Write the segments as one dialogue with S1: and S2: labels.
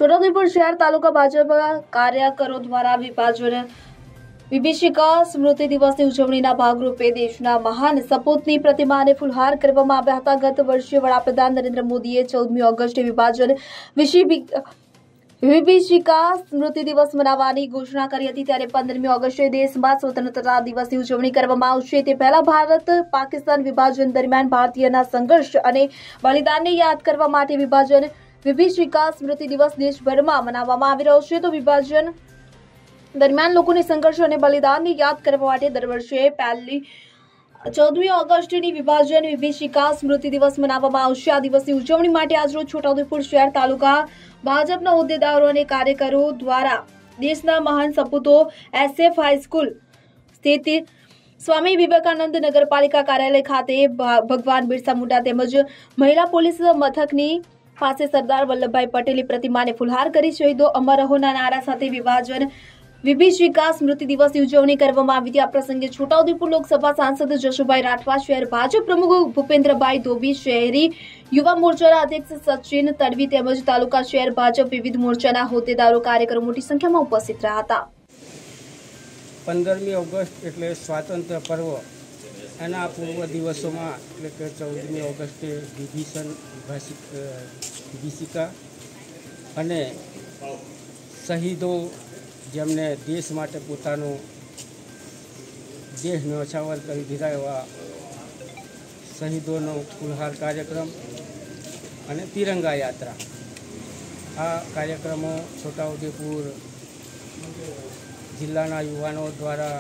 S1: છોટાઉદેપુર શહેર તાલુકા ભાજપ કાર્યકરો દ્વારા વિભીષિકા સ્મૃતિ દિવસની ઉજવણીના ભાગરૂપે દેશના મહાન સપૂતની પ્રતિમાને ફૂલહાર કરવામાં આવ્યા હતા। ગત વર્ષે વડાપ્રધાન નરેન્દ્ર મોદીએ 14મી ઓગસ્ટે વિભીષિકા સ્મૃતિ દિવસ મનાવવાની ઘોષણા કરી હતી, ત્યારે 15મી ઓગસ્ટે દેશમાં સ્વતંત્રતા દિવસની ઉજવણી કરવામાં આવશે। તે પહેલા ભારત પાકિસ્તાન વિભાજન દરમિયાન ભારતીયના સંઘર્ષ અને બલિદાનને યાદ કરવા માટે વિભીષિકા સ્મૃતિ દિવસ દેશભરમાં મનાવવામાં આવી રહ્યો છે। તો વિભાજન દરમિયાન લોકોને સંઘર્ષ અને બલિદાનને યાદ કરવા માટે દર વર્ષે 14મી ઓગસ્ટની વિભીષિકા સ્મૃતિ દિવસ મનાવવામાં આવશે। આ દિવસની ઉજવણી માટે આજરોજ છોટાઉદેપુર શહેર તાલુકા ભાજપના હોદ્દેદારો અને કાર્યકરો દ્વારા દેશના મહાન સપૂતો SF હાઈસ્કૂલ સ્થિત સ્વામી વિવેકાનંદ નગરપાલિકા કાર્યાલય ખાતે ભગવાન બિરસા મુંડા તેમજ મહિલા પોલીસ મથકની પાસે સરદાર વલ્લભભાઈ પટેલની પ્રતિમાને ફૂલહાર કરી શહીદો અમર રહોના નારા સાથે વિભીષિકા સ્મૃતિ દિવસની ઉજવણી કરવામાં આવી હતી। આ પ્રસંગે છોટાઉદેપુર લોકસભા સાંસદ જશુભાઈ રાઠવા, શહેર ભાજપ પ્રમુખ ભૂપેન્દ્રભાઈ ધોબી, શહેરી યુવા મોરચાના અધ્યક્ષ સચિન તડવી તેમજ તાલુકા શહેર ભાજપ વિવિધ મોરચાના હોદ્દેદારો કાર્યકરો મોટી સંખ્યામાં ઉપસ્થિત રહ્યા હતા।
S2: 15મી ઓગસ્ટ એટલે સ્વાતંત્ર્ય પર્વ, એના પૂર્વ દિવસોમાં એટલે કે 14મી ઓગસ્ટે વિભીષિકા અને શહીદો જેમને દેશ માટે પોતાનો દેહ ન્યોછાવર કરી દીધા એવા શહીદોનો ફૂલહાર કાર્યક્રમ અને તિરંગા યાત્રા, આ કાર્યક્રમો છોટાઉદેપુર જિલ્લાના યુવાનો દ્વારા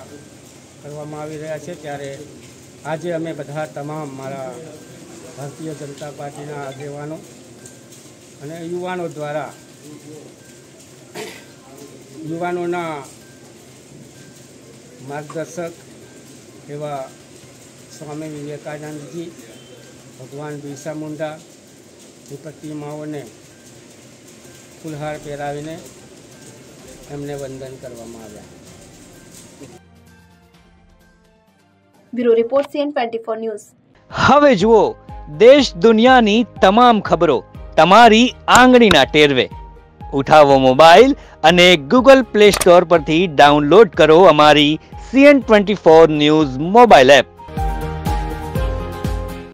S2: કરવામાં આવી રહ્યા છે। ત્યારે આજે અમે બધા તમામ મારા ભારતીય જનતા પાર્ટીના આગેવાનો અને યુવાનો દ્વારા યુવાનોના માર્ગદર્શક એવા સ્વામી વિવેકાનંદજી, ભગવાન બિરસા મુંડાની પ્રતિમાઓને ફૂલહાર પહેરાવીને એમને વંદન કરવામાં આવ્યા।
S1: Bureau report CN24 news.
S3: હવે જુઓ દેશ દુનિયાની તમામ ખબરો તમારી આંગળીના ટેરવે। ઉઠાવો મોબાઈલ અને Google Play Store પરથી ડાઉનલોડ કરો અમારી CN24 ન્યૂઝ મોબાઈલ એપ।